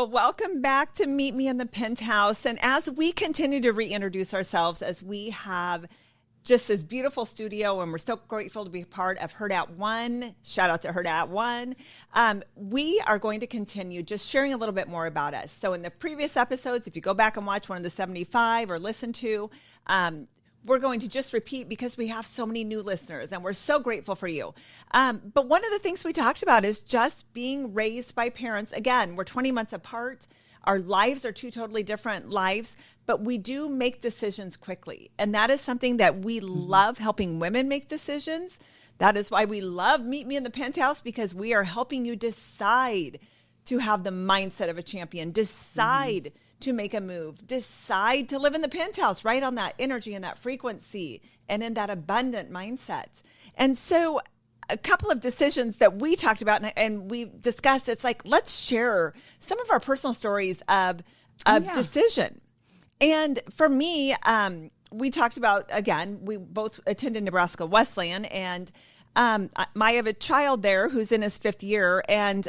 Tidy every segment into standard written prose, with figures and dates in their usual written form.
Well, welcome back to Meet Me in the Penthouse. And as we continue to reintroduce ourselves, as we have just this beautiful studio, and we're so grateful to be part of Hurrdat 1. Shout out to Hurrdat 1. We are going to continue just sharing a little bit more about us. So in the previous episodes, if you go back and watch one of the 75 or listen to, we're going to just repeat because we have so many new listeners and we're so grateful for you. But one of the things we talked about is just being raised by parents. Again, we're 20 months apart. Our lives are two totally different lives, but we do make decisions quickly. And that is something that we love, helping women make decisions. That is why we love Meet Me in the Penthouse, because we are helping you decide to have the mindset of a champion, decide to make a move, decide to live in the penthouse, right on that energy and that frequency and in that abundant mindset. And so a couple of decisions that we talked about and we discussed, it's like, let's share some of our personal stories of decision. And for me, we talked about, again, we both attended Nebraska Wesleyan, and I have a child there who's in his 5th year, and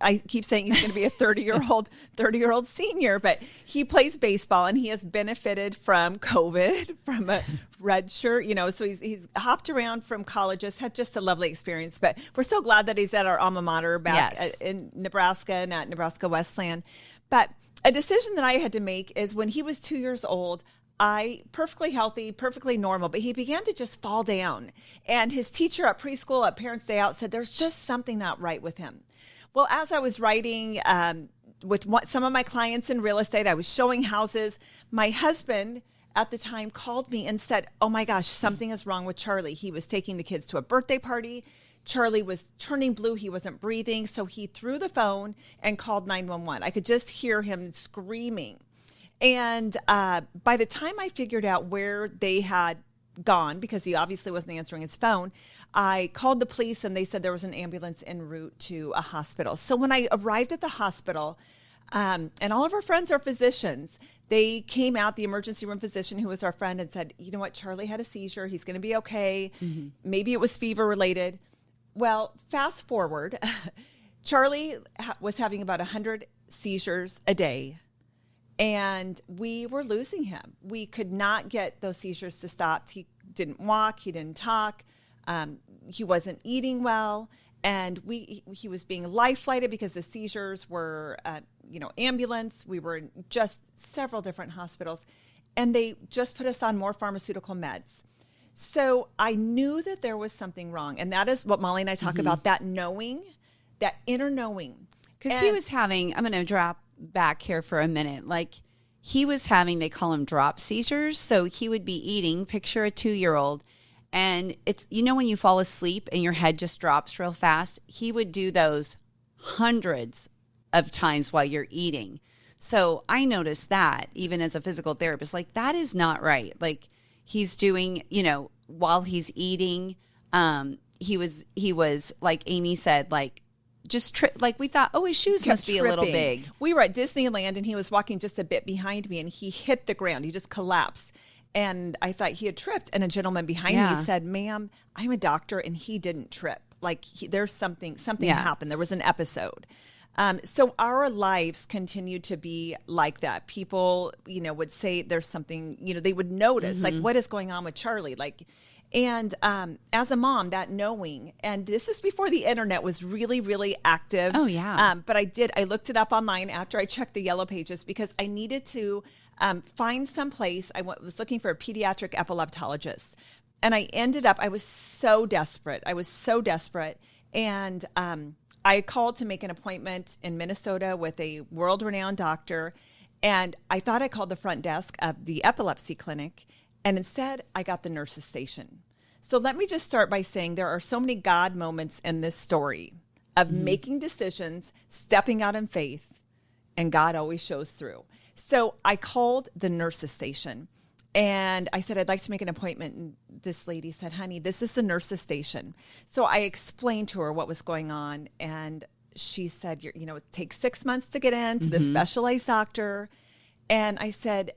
I keep saying he's going to be a 30-year-old senior, but he plays baseball and he has benefited from COVID, from a red shirt, so he's hopped around from colleges, had just a lovely experience, but we're so glad that he's at our alma mater back in Nebraska and at Nebraska Wesleyan. But a decision that I had to make is when he was 2 years old, perfectly healthy, perfectly normal, but he began to just fall down. And his teacher at preschool, at Parents' Day Out, said there's just something not right with him. Well, as I was writing with some of my clients in real estate, I was showing houses. My husband at the time called me and said, oh my gosh, something is wrong with Charlie. He was taking the kids to a birthday party. Charlie was turning blue. He wasn't breathing. So he threw the phone and called 911. I could just hear him screaming. And by the time I figured out where they had gone, because he obviously wasn't answering his phone, I called the police and they said there was an ambulance en route to a hospital. So when I arrived at the hospital, and all of our friends are physicians, they came out, the emergency room physician who was our friend, and said, you know what, Charlie had a seizure. He's going to be okay. Maybe it was fever related. Well, fast forward, Charlie was having about 100 seizures a day. And we were losing him. We could not get those seizures to stop. He didn't walk. He didn't talk. He wasn't eating well. And he was being life flighted because the seizures were, ambulance. We were in just several different hospitals. And they just put us on more pharmaceutical meds. So I knew that there was something wrong. And that is what Molly and I talk about, that knowing, that inner knowing. Because he was having, I'm going to drop back here for a minute. Like, he was having, they call them drop seizures. So he would be eating, picture a 2-year-old, and it's, when you fall asleep and your head just drops real fast, he would do those hundreds of times while you're eating. So I noticed that even as a physical therapist, like, that is not right. Like, he's doing, while he's eating, he was like Amy said, like, just like we thought, his shoes must be a little big. We were at Disneyland and he was walking just a bit behind me and he hit the ground. He just collapsed. And I thought he had tripped. And a gentleman behind me said, ma'am, I'm a doctor and he didn't trip. Like, there's something happened. There was an episode. So our lives continue to be like that. People, would say there's something, they would notice, like, what is going on with Charlie? Like, and as a mom, that knowing, and this is before the internet was really, really active. Oh, yeah. But I looked it up online after I checked the yellow pages because I needed to find some place. I was looking for a pediatric epileptologist. And I was so desperate. And I called to make an appointment in Minnesota with a world-renowned doctor. And I thought I called the front desk of the epilepsy clinic. And instead, I got the nurse's station. So let me just start by saying there are so many God moments in this story of making decisions, stepping out in faith, and God always shows through. So I called the nurse's station, and I said, I'd like to make an appointment. And this lady said, honey, this is the nurse's station. So I explained to her what was going on, and she said, it takes 6 months to get in to the specialized doctor. And I said,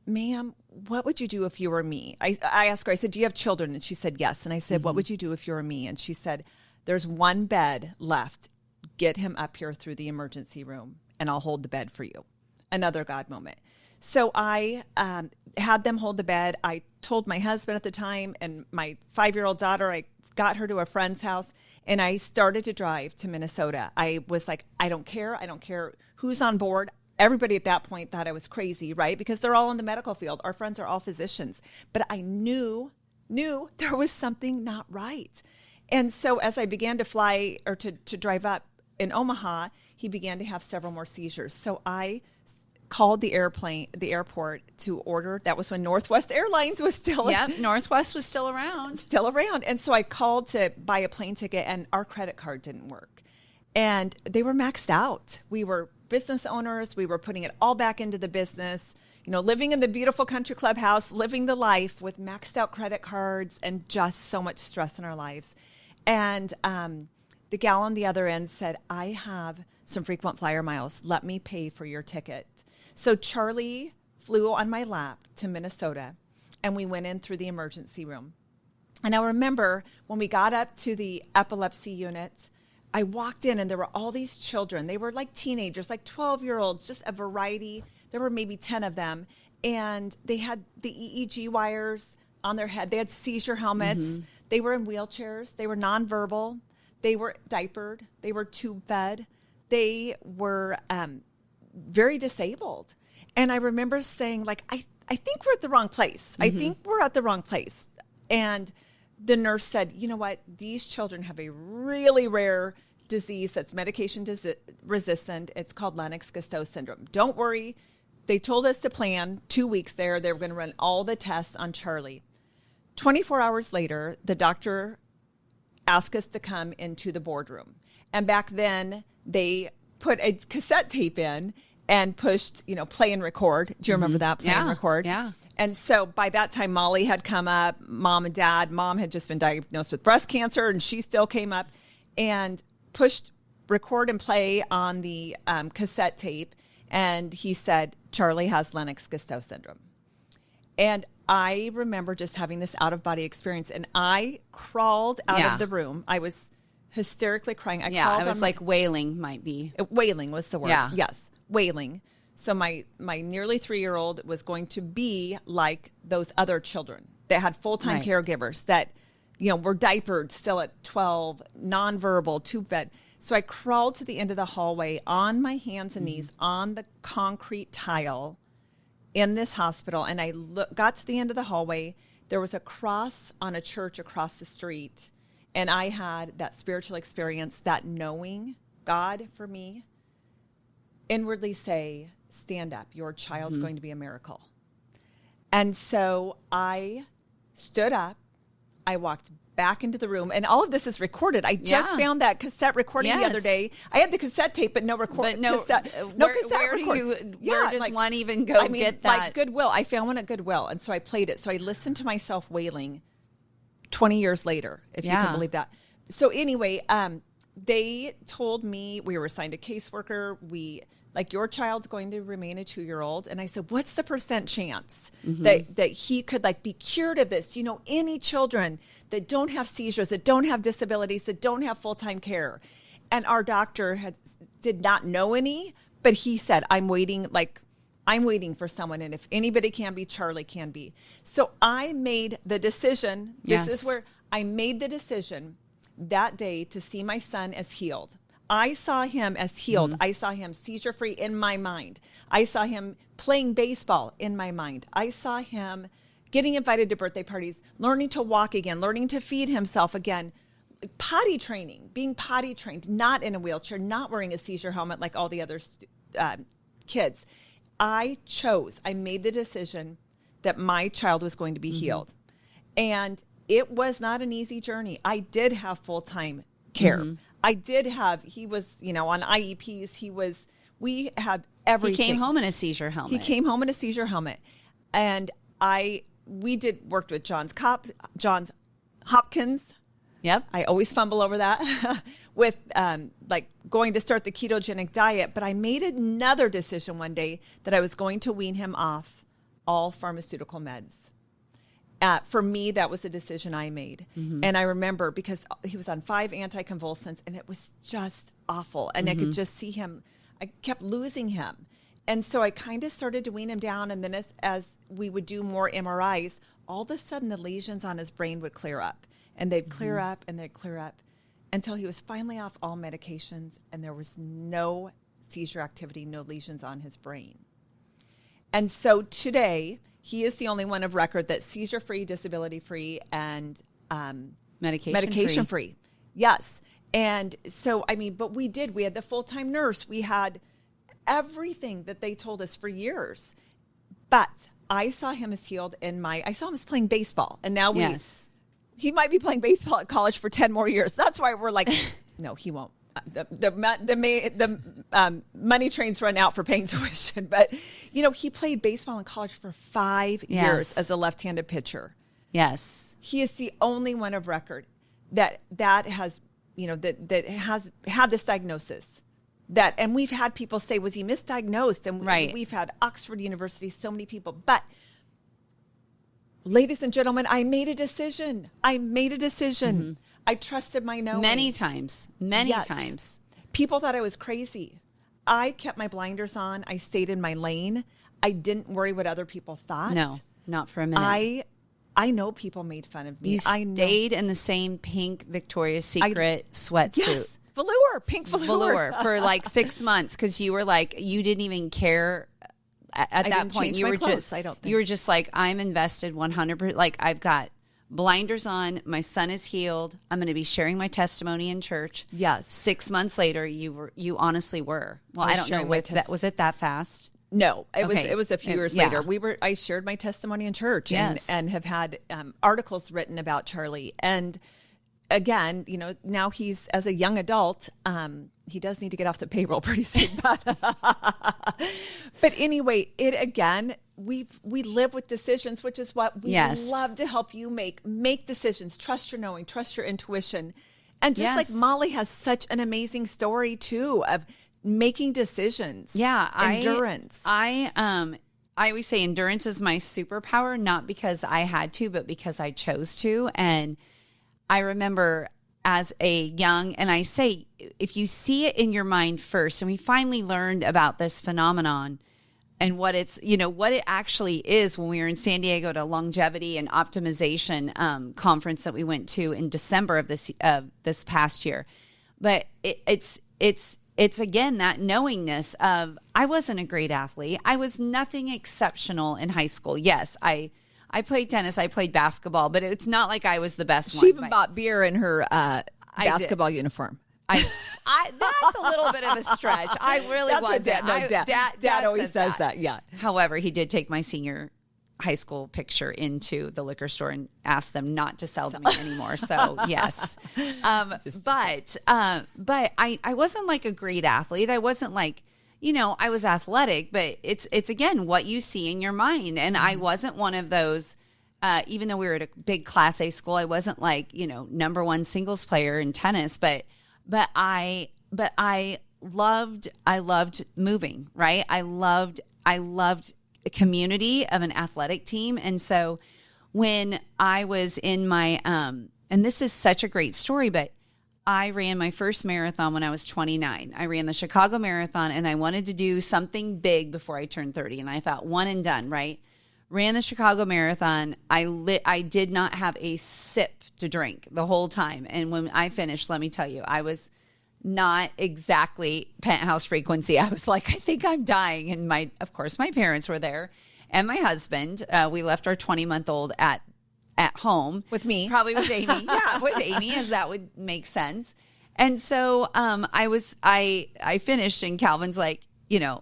ma'am, what would you do if you were me? I asked her, I said, do you have children? And she said, yes. And I said, what would you do if you were me? And she said, there's one bed left. Get him up here through the emergency room. and I'll hold the bed for you. Another God moment. So I had them hold the bed. I told my husband at the time and my 5-year-old daughter, I got her to a friend's house, and I started to drive to Minnesota. I was like, I don't care. I don't care who's on board. Everybody at that point thought I was crazy, right? Because they're all in the medical field. Our friends are all physicians. But I knew there was something not right. And so as I began to fly or to drive up in Omaha, he began to have several more seizures. So I called the airport to order. That was when Northwest Airlines was still Northwest was still around. And so I called to buy a plane ticket, and our credit card didn't work. And they were maxed out. We were business owners. We were putting it all back into the business, living in the beautiful country clubhouse, living the life with maxed out credit cards and just so much stress in our lives. And the gal on the other end said, I have some frequent flyer miles. Let me pay for your ticket. So Charlie flew on my lap to Minnesota, and we went in through the emergency room. And I remember when we got up to the epilepsy unit, I walked in and there were all these children. They were like teenagers, like 12-year-olds, just a variety. There were maybe 10 of them. And they had the EEG wires on their head. They had seizure helmets. Mm-hmm. They were in wheelchairs. They were nonverbal. They were diapered. They were tube fed. They were very disabled. And I remember saying, like, I think we're at the wrong place. Mm-hmm. I think we're at the wrong place. And the nurse said, you know what? These children have a really rare disease that's medication resistant. It's called Lennox-Gastaut syndrome. Don't worry. They told us to plan 2 weeks there. They were going to run all the tests on Charlie. 24 hours later, the doctor asked us to come into the boardroom. And back then, they put a cassette tape in and pushed, play and record. Do you remember that? Play and record? Yeah. And so by that time, Molly had come up, mom and dad. Mom had just been diagnosed with breast cancer, and she still came up and pushed record and play on the cassette tape. And he said, Charlie has Lennox-Gastaut syndrome. And I remember just having this out-of-body experience, and I crawled out of the room. I was hysterically crying. I was like wailing might be. Wailing was the word. Yeah. Yes, wailing. So my nearly 3-year-old was going to be like those other children that had full-time caregivers that, were diapered still at 12, nonverbal, tube fed. So I crawled to the end of the hallway on my hands and knees on the concrete tile in this hospital. And I got to the end of the hallway. There was a cross on a church across the street. And I had that spiritual experience, that knowing God for me, inwardly say, stand up, your child's going to be a miracle. And so I stood up, I walked back into the room, and all of this is recorded. I just found that cassette recording the other day. I had the cassette tape, but no record. No cassette record. Where does one even go get that? Like Goodwill. I found one at Goodwill, and so I played it. So I listened to myself wailing 20 years later, if you can believe that. So anyway, they told me we were assigned a caseworker. Your child's going to remain a 2-year-old. And I said, what's the % chance that he could be cured of this? Do you know any children that don't have seizures, that don't have disabilities, that don't have full-time care? And our doctor did not know any, but he said, I'm waiting for someone. And if anybody can be, Charlie can be. So I made the decision. This is where I made the decision that day to see my son as healed. I saw him as healed. I saw him seizure-free in my mind. I saw him playing baseball in my mind. I saw him getting invited to birthday parties, learning to walk again, learning to feed himself again, potty training, being potty trained, not in a wheelchair, not wearing a seizure helmet like all the other kids. I made the decision that my child was going to be healed. And it was not an easy journey. I did have full-time care. He was, on IEPs. We had everything. He came home in a seizure helmet. And we worked with Johns Hopkins. Yep. I always fumble over that with going to start the ketogenic diet. But I made another decision one day that I was going to wean him off all pharmaceutical meds. For me, that was a decision I made. And I remember because he was on 5 anticonvulsants and it was just awful. And I could just see him. I kept losing him. And so I kind of started to wean him down. And then as we would do more MRIs, all of a sudden the lesions on his brain would clear up. And they'd clear up and they'd clear up until he was finally off all medications and there was no seizure activity, no lesions on his brain. And so today, he is the only one of record that's seizure-free, disability-free, and medication-free. Yes. And so, I mean, but we had the full-time nurse. We had everything that they told us for years. But I saw him as healed I saw him as playing baseball. And now he might be playing baseball at college for 10 more years. That's why we're like, no, he won't. The money trains run out for paying tuition. But, he played baseball in college for 5 years as a left-handed pitcher. Yes. He is the only one of record that has, that has had this diagnosis. And we've had people say, was he misdiagnosed? And we've had Oxford University, so many people. But ladies and gentlemen, I made a decision. Mm-hmm. I trusted my knowing. Many times. People thought I was crazy. I kept my blinders on. I stayed in my lane. I didn't worry what other people thought. No, not for a minute. I know people made fun of me. You stayed in the same pink Victoria's Secret sweatsuit. Yes, pink velour. For like 6 months because you were like, you didn't even care at that point. You were clothes, I don't think. You were just like, I'm invested 100%. Like I've got blinders on. My son is healed. I'm going to be sharing my testimony in church. Yes. 6 months later, you honestly were. Well, I don't know what that was. It that fast? No, it was a few years later. I shared my testimony in church and have had articles written about Charlie. And again, now he's as a young adult, he does need to get off the payroll pretty soon. But anyway, we live with decisions, which is what we love to help you make decisions. Trust your knowing, trust your intuition. And just like Molly has such an amazing story too of making decisions. Yeah. Endurance. I always say endurance is my superpower, not because I had to, but because I chose to. And I remember as a young, and I say, if you see it in your mind first, and we finally learned about this phenomenon and what it's, what it actually is when we were in San Diego at a longevity and optimization conference that we went to in December of this past year. But it's again, that knowingness of, I wasn't a great athlete. I was nothing exceptional in high school. Yes, I played tennis, I played basketball, but it's not like I was the best one. She even bought beer in her basketball uniform. That's a little bit of a stretch. I really wasn't. Dad always says that. Yeah. However, he did take my senior high school picture into the liquor store and asked them not to sell to me anymore. So yes. But I wasn't like a great athlete. I wasn't like, I was athletic, but it's again, what you see in your mind. And I wasn't one of those, even though we were at a big Class A school, I wasn't like, number one singles player in tennis, but I loved moving, right? I loved a community of an athletic team. And so when I was in my, and this is such a great story, but I ran my first marathon when I was 29. I ran the Chicago Marathon and I wanted to do something big before I turned 30. And I thought one and done, right? Ran the Chicago Marathon. I did not have a sip to drink the whole time. And when I finished, let me tell you, I was not exactly Penthouse frequency. I was like, I think I'm dying. And of course, my parents were there and my husband. We left our 20-month-old at home with me, probably with Amy. Yeah, with Amy, as that would make sense. And so I finished, and Calvin's like,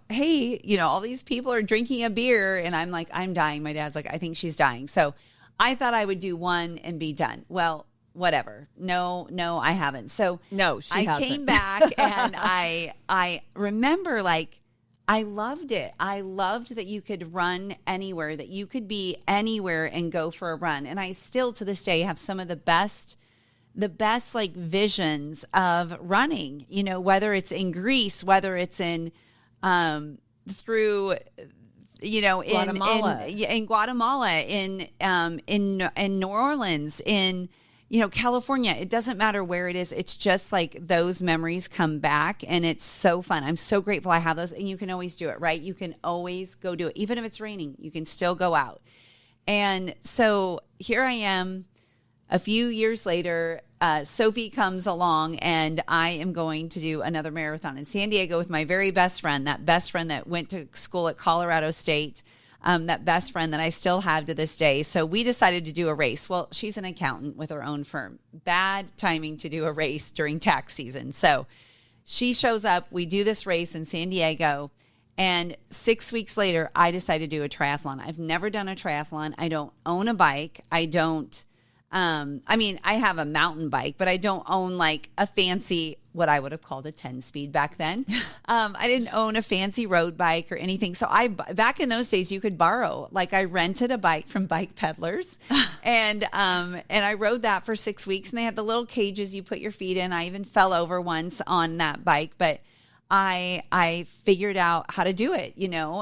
hey, all these people are drinking a beer, and I'm like, I'm dying. My dad's like, I think she's dying. So I thought I would do one and be done. Well, whatever. No, I haven't. So no, she hasn't. Came back and I remember, like, I loved it. I loved that you could run anywhere, that you could be anywhere and go for a run. And I still to this day have some of the best like visions of running, whether it's in Greece, whether it's in through Guatemala. in Guatemala, in New Orleans, in California, it doesn't matter where it is. It's just like those memories come back and it's so fun. I'm so grateful I have those, and you can always do it, right? You can always go do it. Even if it's raining, you can still go out. And so here I am a few years later. Sophie comes along and I am going to do another marathon in San Diego with my very best friend, that went to school at Colorado State. That best friend that I still have to this day. So we decided to do a race. Well, she's an accountant with her own firm. Bad timing to do a race during tax season. So she shows up. We do this race in San Diego. And 6 weeks later, I decided to do a triathlon. I've never done a triathlon. I don't own a bike. I have a mountain bike, but I don't own like a fancy, what I would have called a 10-speed back then. I didn't own a fancy road bike or anything. So back in those days, you could borrow. Like I rented a bike from bike peddlers and I rode that for 6 weeks, and they had the little cages you put your feet in. I even fell over once on that bike, but I figured out how to do it,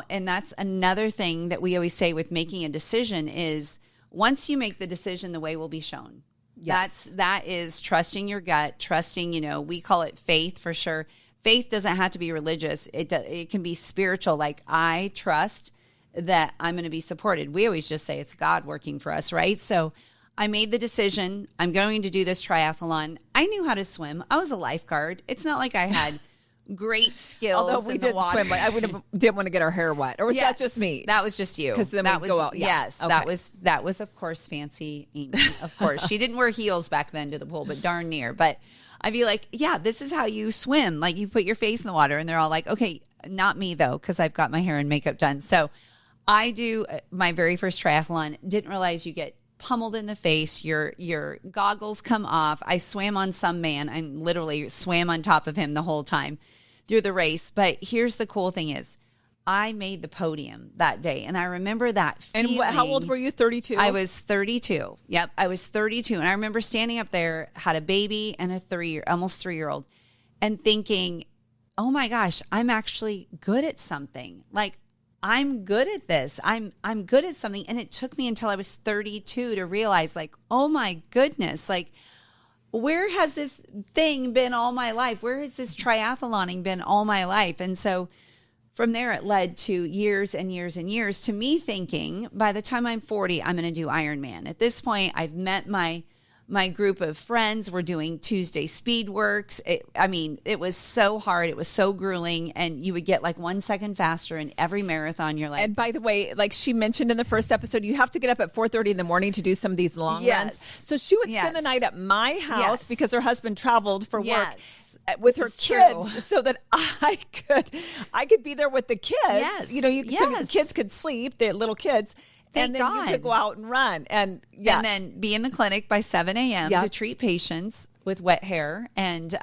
and that's another thing that we always say with making a decision is, once you make the decision, the way will be shown. Yes. That is trusting your gut, trusting, we call it faith for sure. Faith doesn't have to be religious. It can be spiritual. Like I trust that I'm going to be supported. We always just say it's God working for us, right? So I made the decision. I'm going to do this triathlon. I knew how to swim. I was a lifeguard. It's not like I had great skills. Although we did swim, like didn't want to get our hair wet, or was that just me? That was just you. Because then that we'd go out. Yeah. Yes, okay. that was of course fancy Amy. Of course, she didn't wear heels back then to the pool, but darn near. But I'd be like, yeah, this is how you swim. Like you put your face in the water, and they're all like, okay, not me though, because I've got my hair and makeup done. So I do my very first triathlon. Didn't realize you get pummeled in the face. Your goggles come off. I swam on some man. I literally swam on top of him the whole time through the race. But here's the cool thing is I made the podium that day. And I remember that feeling. And how old were you? 32? I was 32. Yep. I was 32. And I remember standing up there, had a baby and a almost 3-year-old, and thinking, oh my gosh, I'm actually good at something. Like I'm good at this. I'm good at something. And it took me until I was 32 to realize like, oh my goodness, like where has this thing been all my life? Where has this triathloning been all my life? And so from there, it led to years and years and years to me thinking, by the time I'm 40, I'm going to do Ironman. At this point, I've met my group of friends. We're doing Tuesday Speedworks. It was so hard. It was so grueling. And you would get like 1 second faster in every marathon. You're like, and by the way, like she mentioned in the first episode, you have to get up at 4:30 in the morning to do some of these long runs. So she would spend the night at my house because her husband traveled for work with her kids, so that I could be there with the kids. Yes. So the kids could sleep, the little kids. Thank God. You could go out and run. And then be in the clinic by 7 a.m. to treat patients with wet hair. And,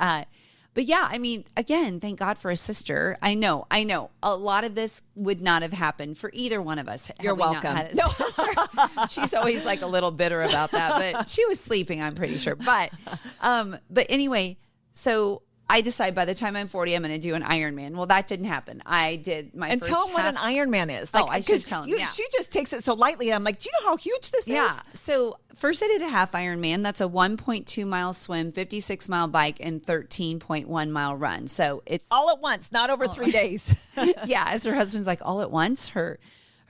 but yeah, again, thank God for a sister. I know. A lot of this would not have happened for either one of us. You're welcome. No. She's always like a little bitter about that, but she was sleeping, I'm pretty sure. But anyway, so I decide by the time I'm 40, I'm going to do an Ironman. Well, that didn't happen. I did my first tell them what an Ironman is. Like, I should tell them. She just takes it so lightly. I'm like, do you know how huge this is? Yeah. So first I did a half Ironman. That's a 1.2 mile swim, 56 mile bike, and 13.1 mile run. So it's all at once, not over 3 days. Yeah. As her husband's like, all at once. Her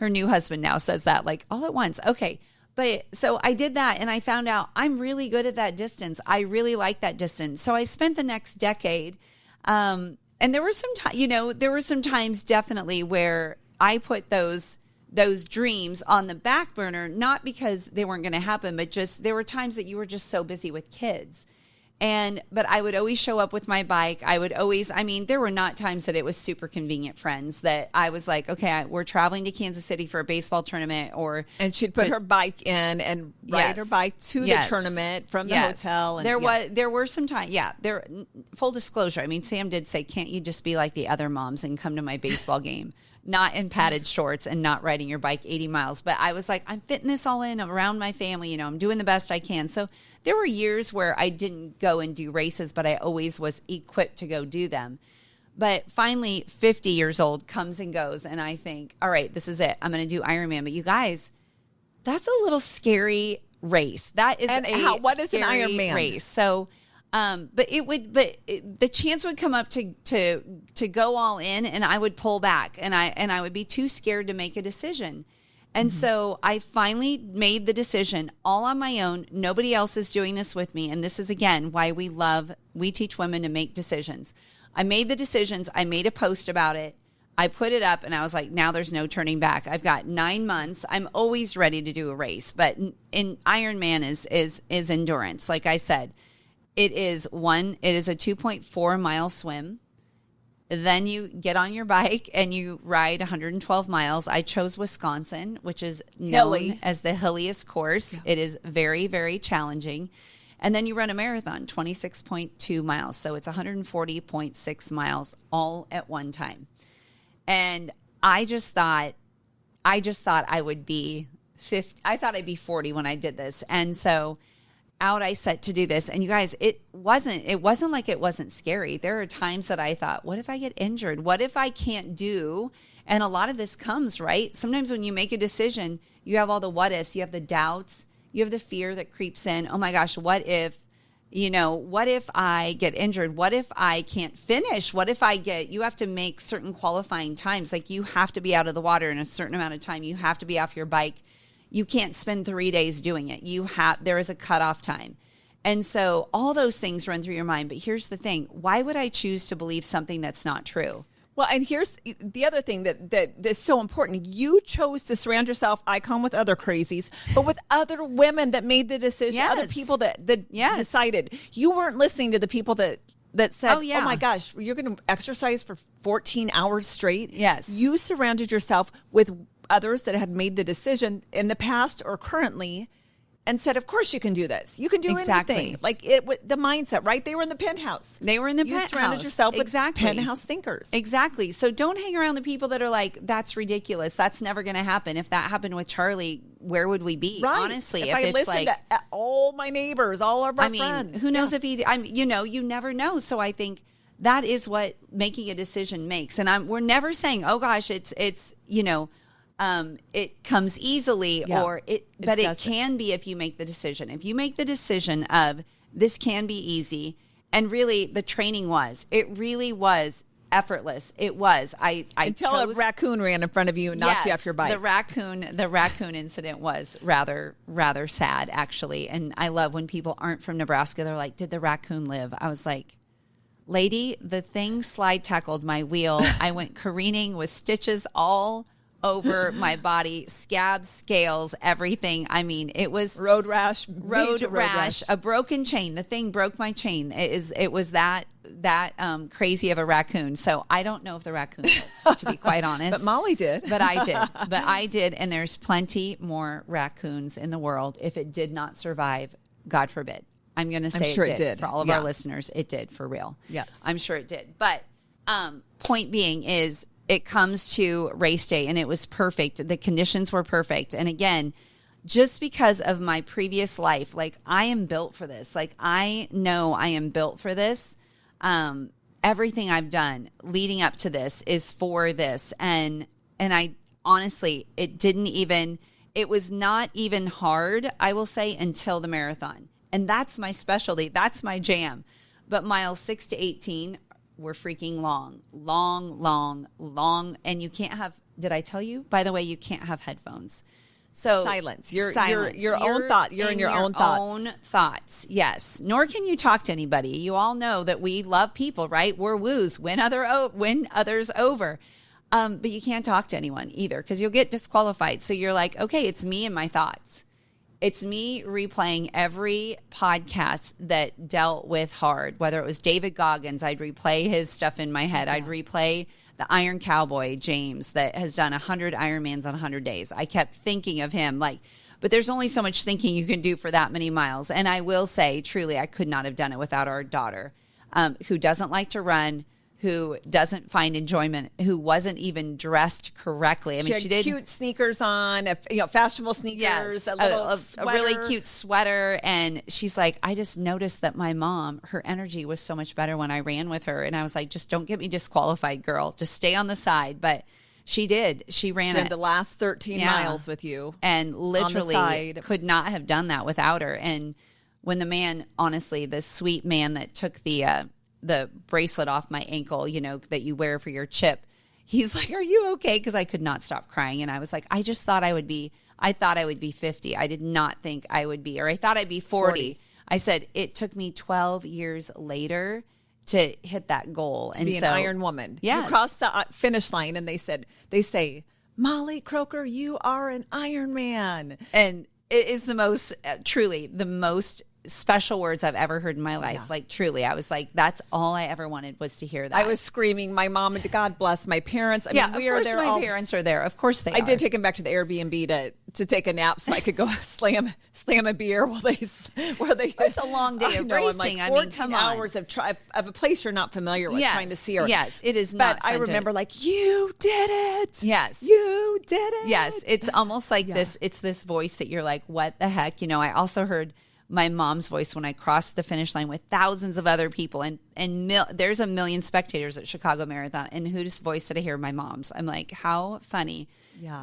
new husband now says that, like, all at once. Okay. But so I did that and I found out I'm really good at that distance. I really like that distance. So I spent the next decade. And there were some times definitely where I put those dreams on the back burner, not because they weren't going to happen, but just there were times that you were just so busy with kids. But I would always show up with my bike. I would always, there were not times that it was super convenient friends that I was like, okay, we're traveling to Kansas City for a baseball tournament and she'd put her bike in and ride her bike to the tournament from the hotel. And there were some times. Yeah. Full disclosure. Sam did say, can't you just be like the other moms and come to my baseball game? Not in padded shorts and not riding your bike 80 miles. But I was like, I'm fitting this all in around my family. I'm doing the best I can. So there were years where I didn't go and do races, but I always was equipped to go do them. But finally, 50 years old comes and goes. And I think, all right, this is it. I'm going to do Ironman. But you guys, that's a little scary race. That is what is an Ironman race. So, the chance would come up to go all in, and I would pull back, and I would be too scared to make a decision. And so I finally made the decision all on my own. Nobody else is doing this with me. And this is, again, why we teach women to make decisions. I made the decisions. I made a post about it. I put it up, and I was like, now there's no turning back. I've got 9 months. I'm always ready to do a race. But in Ironman is endurance. Like I said, it is a 2.4 mile swim. Then you get on your bike and you ride 112 miles. I chose Wisconsin, which is known as the hilliest course. Yeah. It is very, very challenging. And then you run a marathon, 26.2 miles. So it's 140.6 miles all at one time. And I just thought I would be 50. I thought I'd be 40 when I did this. And so out I set to do this. And you guys, it wasn't like it wasn't scary. There are times that I thought, what if I get injured? What if I can't do? And a lot of this comes, right? Sometimes when you make a decision, you have all the what ifs, you have the doubts, you have the fear that creeps in. Oh my gosh, what if I get injured? What if I can't finish? What if you have to make certain qualifying times. Like you have to be out of the water in a certain amount of time. You have to be off your bike. You can't spend 3 days doing it. There is a cutoff time. And so all those things run through your mind. But here's the thing. Why would I choose to believe something that's not true? Well, and here's the other thing that is so important. You chose to surround yourself, Icon, with other crazies, but with other women that made the decision, other people that decided. You weren't listening to the people that said, oh my gosh, you're going to exercise for 14 hours straight. Yes. You surrounded yourself with others that had made the decision in the past or currently and said, of course you can do this. You can do anything. Like the mindset, right? They were in the Penthouse. You surrounded yourself with Penthouse thinkers. Exactly. So don't hang around the people that are like, that's ridiculous. That's never going to happen. If that happened with Charlie, where would we be? Right. Honestly, if I listened to all my neighbors, all of our friends. Who knows if you never know. So I think that is what making a decision makes. And we're never saying, oh gosh, it's it comes easily but it can be if you make the decision. If you make the decision of this can be easy, and really the training it really was effortless. It was. Until a raccoon ran in front of you and knocked you off your bike. The raccoon incident was rather sad, actually. And I love when people aren't from Nebraska. They're like, did the raccoon live? I was like, lady, the thing slide tackled my wheel. I went careening with stitches all over my body, scabs, scales, everything. I mean, it was road rash, a broken chain. The thing broke my chain. It was that crazy of a raccoon. So I don't know if the raccoon lived, to be quite honest. But Molly did. But I did. And there's plenty more raccoons in the world. If it did not survive, God forbid. I'm going to say it did. For all of our listeners, it did, for real. Yes. I'm sure it did. But point being is, it comes to race day, and it was perfect. The conditions were perfect. And again, just because of my previous life, like I am built for this. Like I know I am built for this. Everything I've done leading up to this is for this. And I honestly, it was not even hard, I will say, until the marathon. And that's my specialty. That's my jam. But miles 6 to 18 were freaking long. And you can't have, did I tell you? By the way, you can't have headphones. So silence. Your own thought. You're in your own thoughts. Yes. Nor can you talk to anybody. You all know that we love people, right? We're woos. Win others over. But you can't talk to anyone either because you'll get disqualified. So you're like, okay, it's me and my thoughts. It's me replaying every podcast that dealt with hard, whether it was David Goggins, I'd replay his stuff in my head. Yeah. I'd replay the Iron Cowboy, James, that has done 100 Ironmans on 100 days. I kept thinking of him but there's only so much thinking you can do for that many miles. And I will say, truly, I could not have done it without our daughter, who doesn't like to run, who doesn't find enjoyment, who wasn't even dressed correctly. I mean, she did cute sneakers on, fashionable sneakers, a really cute sweater. And she's like, I just noticed that my mom, her energy was so much better when I ran with her. And I was like, just don't get me disqualified, girl. Just stay on the side. But She did. She ran the last 13 miles with you. And literally could not have done that without her. And when the man, honestly, the sweet man that took the bracelet off my ankle, you know, that you wear for your chip, he's like, "Are you okay?" Because I could not stop crying. And I was like, I thought I would be 50. I did not think I would be, or I thought I'd be 40. I said, it took me 12 years later to hit that goal. To be an Iron Woman. Yes. You crossed the finish line and they say, "Molly Croker, you are an Iron Man." And it is the most, truly the most special words I've ever heard in my life. Yeah. Like, truly, I was like, that's all I ever wanted was to hear that. I was screaming. My mom, God bless my parents. I mean, we are there. My parents are there. Of course they are. I did take them back to the Airbnb to take a nap so I could go slam a beer while they. It's a long day of racing. Like 14 hours of a place you're not familiar with, trying to see her. Yes, it is not. But I remember, like, you did it. Yes, you did it. Yes, it's almost like this. It's this voice that you're like, what the heck? You know, I also heard my mom's voice when I crossed the finish line with thousands of other people, and there's 1 million spectators at Chicago Marathon, and whose voice did I hear? My mom's. I'm like, how funny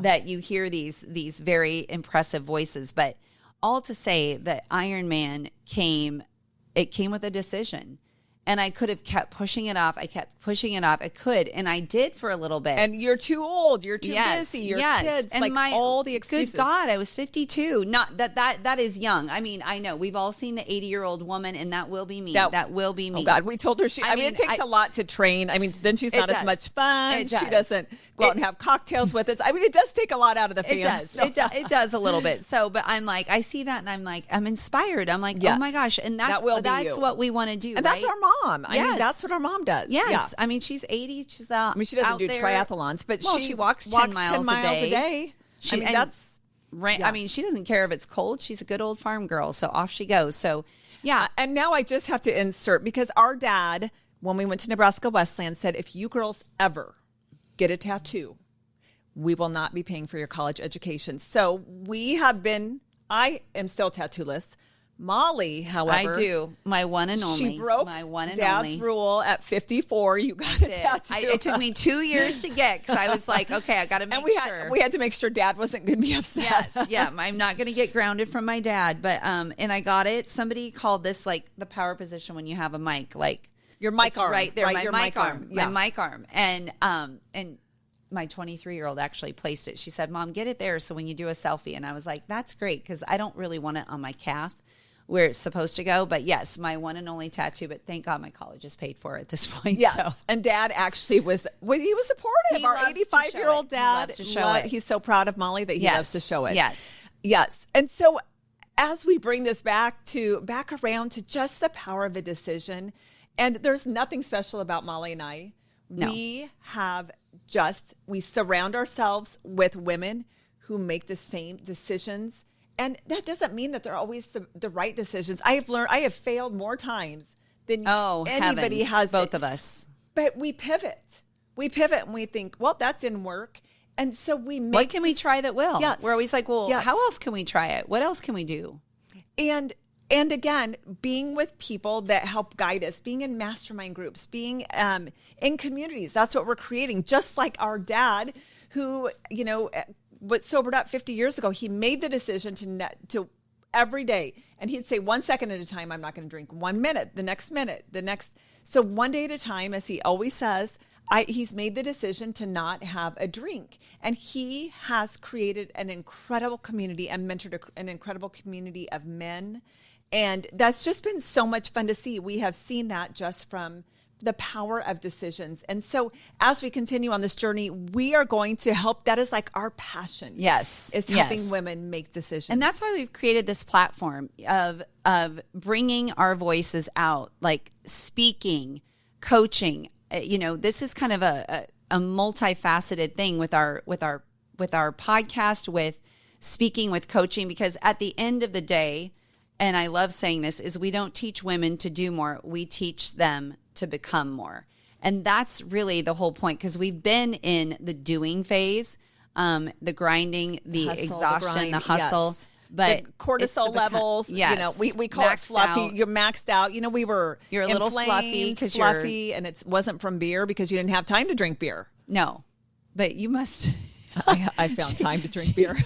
that you hear these very impressive voices. But all to say that Ironman came with a decision. And I could have kept pushing it off. I kept pushing it off. I could, and I did for a little bit. And you're too old. You're too busy. Your kids, and like all the excuses. Good God, I was 52. Not that is young. I mean, I know we've all seen the 80-year-old woman, and that will be me. That will be me. Oh God, we told her I mean, it takes a lot to train. I mean, then she's not as much fun. She doesn't go out and have cocktails with us. I mean, it does take a lot out of the family. It does a little bit. So, but I'm like, I see that, and I'm like, I'm inspired. I'm like, oh my gosh, and that's what we want to do. And that's our mom. I mean, that's what our mom does. Yes. Yeah. I mean, she's 80. She's out. I mean, she doesn't do triathlons, but she walks 10 miles a day. I mean, that's. I mean, she doesn't care if it's cold. She's a good old farm girl. So off she goes. So, yeah. And now I just have to insert, because our dad, when we went to Nebraska Westland, said, if you girls ever get a tattoo, we will not be paying for your college education. So I am still tattoo-less. Molly, however, I do. My one and only. She broke my one and Dad's only rule at 54. You got a tattoo. It took me 2 years to get, because I was like, okay, I got to make sure. We had to make sure Dad wasn't going to be upset. Yes, yeah. I'm not going to get grounded from my dad. But and I got it. Somebody called this like the power position when you have a mic, like your mic arm, right there, your mic arm, yeah. my mic arm, and my 23-year-old actually placed it. She said, "Mom, get it there so when you do a selfie." And I was like, "That's great," because I don't really want it on my calf where it's supposed to go. But yes, my one and only tattoo, but thank God my college is paid for at this point. Yes. So. And Dad actually was supportive. Our 85-year-old dad, he loves to show it. He's so proud of Molly that he loves to show it. Yes. And so as we bring this back around to just the power of a decision, and there's nothing special about Molly and I. No. We surround ourselves with women who make the same decisions. And that doesn't mean that they're always the right decisions. I have failed more times than anybody has. Both of us. But we pivot. And we think, well, that didn't work. And so we make what can we try that will? Yes. We're always like, well, how else can we try it? What else can we do? And again, being with people that help guide us, being in mastermind groups, being in communities. That's what we're creating. Just like our dad, who, was sobered up 50 years ago, he made the decision to every day. And he'd say 1 second at a time, I'm not going to drink. 1 minute, the next minute, the next. So one day at a time, as he always says, he's made the decision to not have a drink. And he has created an incredible community and mentored an incredible community of men. And that's just been so much fun to see. We have seen that just from the power of decisions. And so as we continue on this journey, we are going to help. That is like our passion. Yes. Is helping women make decisions. And that's why we've created this platform of bringing our voices out, like speaking, coaching. This is kind of a multifaceted thing with our podcast, with speaking, with coaching, because at the end of the day, and I love saying this, is we don't teach women to do more. We teach them to become more. And that's really the whole point, because we've been in the doing phase, the grinding, the exhaustion, the hustle. Yes. But the cortisol levels, we call it fluffy. Out. You're maxed out. We were you're a little fluffy because and it wasn't from beer because you didn't have time to drink beer. No. but you must. I found time to drink beer.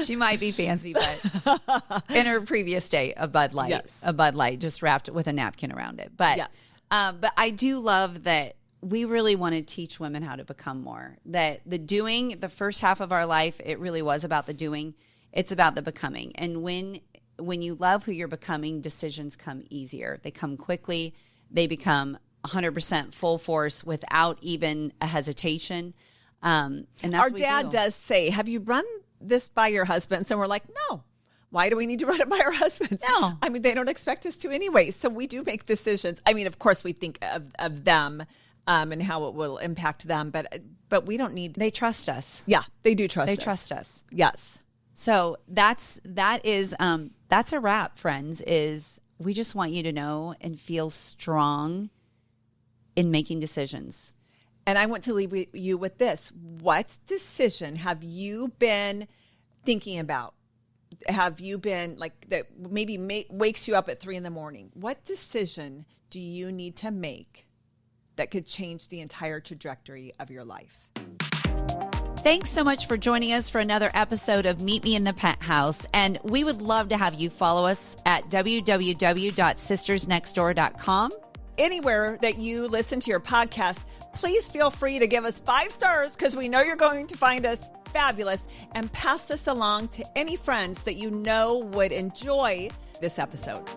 She might be fancy, but in her previous day, a Bud Light, Yes. a Bud Light just wrapped with a napkin around it. But, Yes. But I do love that we really want to teach women how to become more. That the doing, the first half of our life, it really was about the doing. It's about the becoming. And when you love who you're becoming, decisions come easier. They come quickly. They become 100% full force without even a hesitation. And that's Our what we dad do. does say, have you run this by your husbands? And we're like, no. Why do we need to run it by our husbands? No. I mean, they don't expect us to anyway. So we do make decisions. I mean, of course, we think of them and how it will impact them. But we don't need. They trust us. Yeah, they do trust us. They trust us. Yes. So that's a wrap, friends. Is we just want you to know and feel strong in making decisions. And I want to leave you with this. What decision have you been thinking about? Have you been like that maybe wakes you up at 3 a.m? What decision do you need to make that could change the entire trajectory of your life? Thanks so much for joining us for another episode of Meet Me in the Penthouse. And we would love to have you follow us at www.sistersnextdoor.com. Anywhere that you listen to your podcast, please feel free to give us 5 stars because we know you're going to find us fabulous, and pass this along to any friends that you know would enjoy this episode.